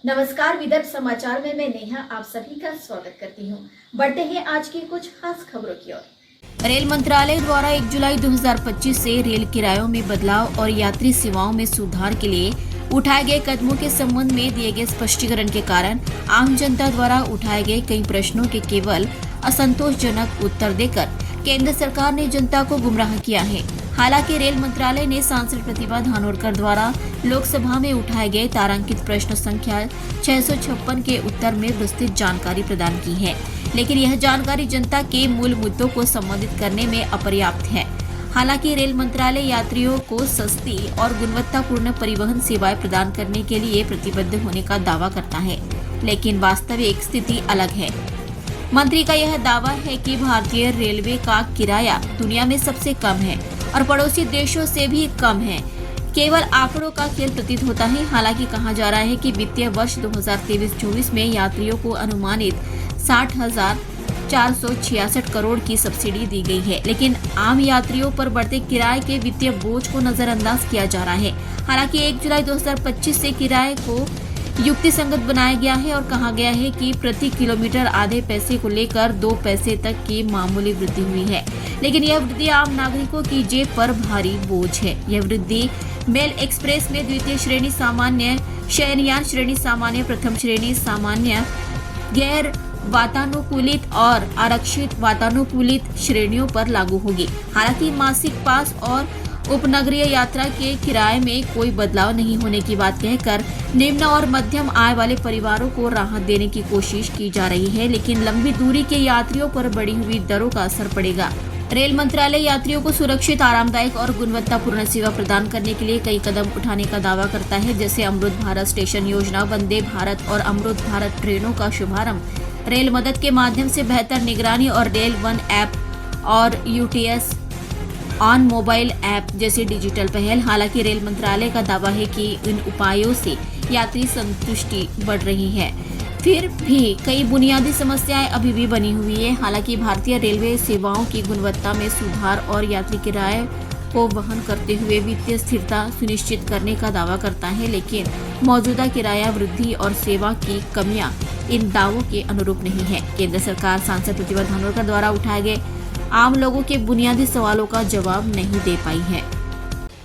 नमस्कार, विदर्भ समाचार में मैं नेहा आप सभी का स्वागत करती हूं। बढ़ते हैं आज की कुछ खास खबरों की ओर। रेल मंत्रालय द्वारा 1 जुलाई 2025 से रेल किरायों में बदलाव और यात्री सेवाओं में सुधार के लिए उठाए गए कदमों के संबंध में दिए गए स्पष्टीकरण के कारण आम जनता द्वारा उठाए गए कई प्रश्नों के केवल असंतोषजनक उत्तर देकर केंद्र सरकार ने जनता को गुमराह किया है। हालांकि रेल मंत्रालय ने सांसद प्रतिभा धानोरकर द्वारा लोकसभा में उठाए गए तारांकित प्रश्न संख्या 656 के उत्तर में विस्तृत जानकारी प्रदान की है, लेकिन यह जानकारी जनता के मूल मुद्दों को संबोधित करने में अपर्याप्त है। हालांकि रेल मंत्रालय यात्रियों को सस्ती और गुणवत्तापूर्ण परिवहन सेवाएं प्रदान करने के लिए प्रतिबद्ध होने का दावा करता है, लेकिन वास्तविक स्थिति अलग है। मंत्री का यह दावा है कि भारतीय रेलवे का किराया दुनिया में सबसे कम है और पड़ोसी देशों से भी कम है। केवल आंकड़ों का खेल प्रतीत होता है। हालांकि कहा जा रहा है कि वित्तीय वर्ष 2023-24 में यात्रियों को अनुमानित 60,466 करोड़ की सब्सिडी दी गई है, लेकिन आम यात्रियों पर बढ़ते किराए के वित्तीय बोझ को नजरअंदाज किया जा रहा है। हालांकि 1 जुलाई 2025 से किराए को युक्ति संगत बनाया गया है और कहा गया है कि प्रति किलोमीटर आधे पैसे को लेकर 2 पैसे तक की मामूली वृद्धि हुई है, लेकिन यह वृद्धि आम नागरिकों की जेब पर भारी बोझ है। यह वृद्धि मेल एक्सप्रेस में द्वितीय श्रेणी सामान्य, शयनयान श्रेणी सामान्य, प्रथम श्रेणी सामान्य, गैर वातानुकूलित और आरक्षित वातानुकूलित श्रेणियों पर लागू होगी। हालांकि मासिक पास और उपनगरीय यात्रा के किराए में कोई बदलाव नहीं होने की बात कहकर निम्न और मध्यम आय वाले परिवारों को राहत देने की कोशिश की जा रही है, लेकिन लंबी दूरी के यात्रियों पर बढ़ी हुई दरों का असर पड़ेगा। रेल मंत्रालय यात्रियों को सुरक्षित, आरामदायक और गुणवत्तापूर्ण सेवा प्रदान करने के लिए कई कदम उठाने का दावा करता है, जैसे अमृत भारत स्टेशन योजना, वंदे भारत और अमृत भारत ट्रेनों का शुभारंभ, रेल मदद के माध्यम से बेहतर निगरानी और रेल वन ऐप और यूटीएस ऑन मोबाइल ऐप जैसी डिजिटल पहल। हालांकि रेल मंत्रालय का दावा है कि इन उपायों से यात्री संतुष्टि बढ़ रही है, फिर भी कई बुनियादी समस्याएं अभी भी बनी हुई है। हालांकि भारतीय रेलवे सेवाओं की गुणवत्ता में सुधार और यात्री किराए को वहन करते हुए वित्तीय स्थिरता सुनिश्चित करने का दावा करता है, लेकिन मौजूदा किराया वृद्धि और सेवा की कमियां इन दावों के अनुरूप नहीं है। केंद्र सरकार सांसद प्रतिभा धानोरकर द्वारा उठाए गए आम लोगों के बुनियादी सवालों का जवाब नहीं दे पाई है।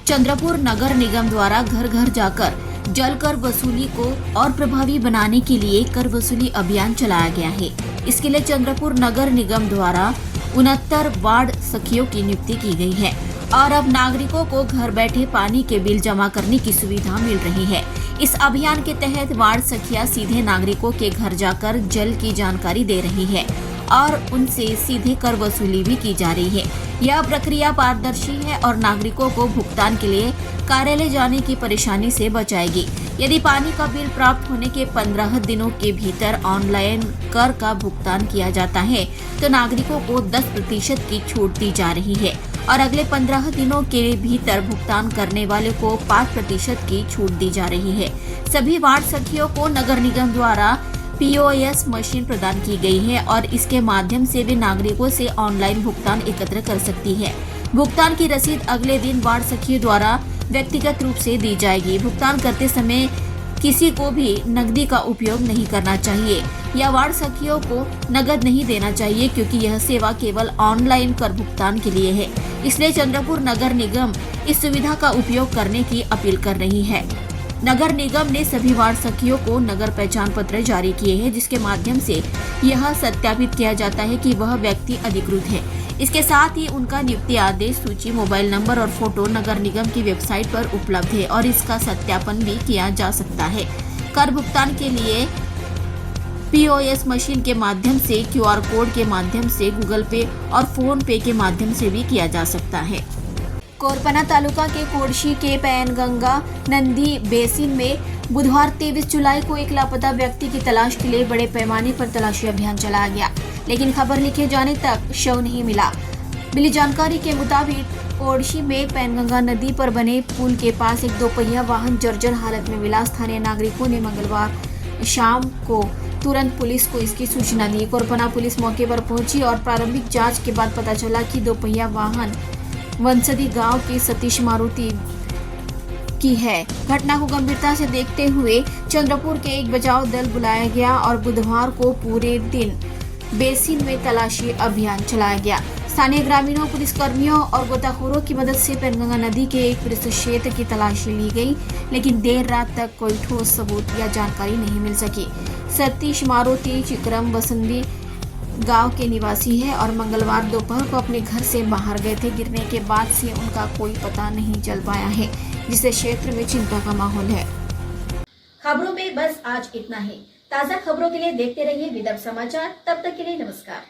चंद्रपुर नगर निगम द्वारा घर घर जाकर जल कर वसूली को और प्रभावी बनाने के लिए कर वसूली अभियान चलाया गया है। इसके लिए चंद्रपुर नगर निगम द्वारा 69 वार्ड सखियों की नियुक्ति की गई है और अब नागरिकों को घर बैठे पानी के बिल जमा करने की सुविधा मिल रही है। इस अभियान के तहत वार्ड सखियां सीधे नागरिकों के घर जाकर जल की जानकारी दे रही है और उनसे सीधे कर वसूली भी की जा रही है। यह प्रक्रिया पारदर्शी है और नागरिकों को भुगतान के लिए कार्यालय जाने की परेशानी से बचाएगी। यदि पानी का बिल प्राप्त होने के 15 दिनों के भीतर ऑनलाइन कर का भुगतान किया जाता है तो नागरिकों को 10% की छूट दी जा रही है और अगले 15 दिनों के भीतर भुगतान करने वाले को 5% की छूट दी जा रही है। सभी वार्ड सखियों को नगर निगम द्वारा POS मशीन प्रदान की गई है और इसके माध्यम से वे नागरिकों से ऑनलाइन भुगतान एकत्र कर सकती है। भुगतान की रसीद अगले दिन वार्ड सखियों द्वारा व्यक्तिगत रूप से दी जाएगी। भुगतान करते समय किसी को भी नकदी का उपयोग नहीं करना चाहिए या वार्ड सखियों को नकद नहीं देना चाहिए, क्योंकि यह सेवा केवल ऑनलाइन कर भुगतान के लिए है। इसलिए चंद्रपुर नगर निगम इस सुविधा का उपयोग करने की अपील कर रही है। नगर निगम ने सभी वार्ड सखियों को नगर पहचान पत्र जारी किए हैं, जिसके माध्यम से यह सत्यापित किया जाता है कि वह व्यक्ति अधिकृत है। इसके साथ ही उनका नियुक्ति आदेश, सूची, मोबाइल नंबर और फोटो नगर निगम की वेबसाइट पर उपलब्ध है और इसका सत्यापन भी किया जा सकता है। कर भुगतान के लिए POS मशीन के माध्यम से, QR कोड के माध्यम से, गूगल पे और फोन पे के माध्यम से भी किया जा सकता है। कोरपना तालुका के कोडशी के पैनगंगा नंदी बेसिन में बुधवार 23 जुलाई को एक लापता व्यक्ति की तलाश के लिए बड़े पैमाने पर तलाशी अभियान चलाया गया, लेकिन खबर लिखे जाने तक शव नहीं मिला। मिली जानकारी के मुताबिक कोडशी में पैनगंगा नदी पर बने पुल के पास एक 2 पहिया वाहन जर्जर हालत में मिला। स्थानीय नागरिकों ने मंगलवार शाम को तुरंत पुलिस को इसकी सूचना दी। कोरपना पुलिस मौके पर पहुंची और प्रारंभिक जांच के बाद पता चला कि 2 पहिया वाहन वंसदी गांव के सतीश मारुति की है। घटना को गंभीरता से देखते हुए चंद्रपुर के एक बचाव दल बुलाया गया और बुधवार को पूरे दिन बेसिन में तलाशी अभियान चलाया गया। स्थानीय ग्रामीणों, पुलिसकर्मियों और गोताखोरों की मदद से पेनगंगा नदी के एक विस्तृत क्षेत्र की तलाशी ली गई, लेकिन देर रात तक कोई ठोस सबूत या जानकारी नहीं मिल सकी। सतीश मारुति चिक्रम बसंती गांव के निवासी है और मंगलवार दोपहर को अपने घर से बाहर गए थे। गिरने के बाद से उनका कोई पता नहीं चल पाया है, जिससे क्षेत्र में चिंता का माहौल है। खबरों में बस आज इतना ही। ताज़ा खबरों के लिए देखते रहिए विदर्भ समाचार। तब तक के लिए नमस्कार।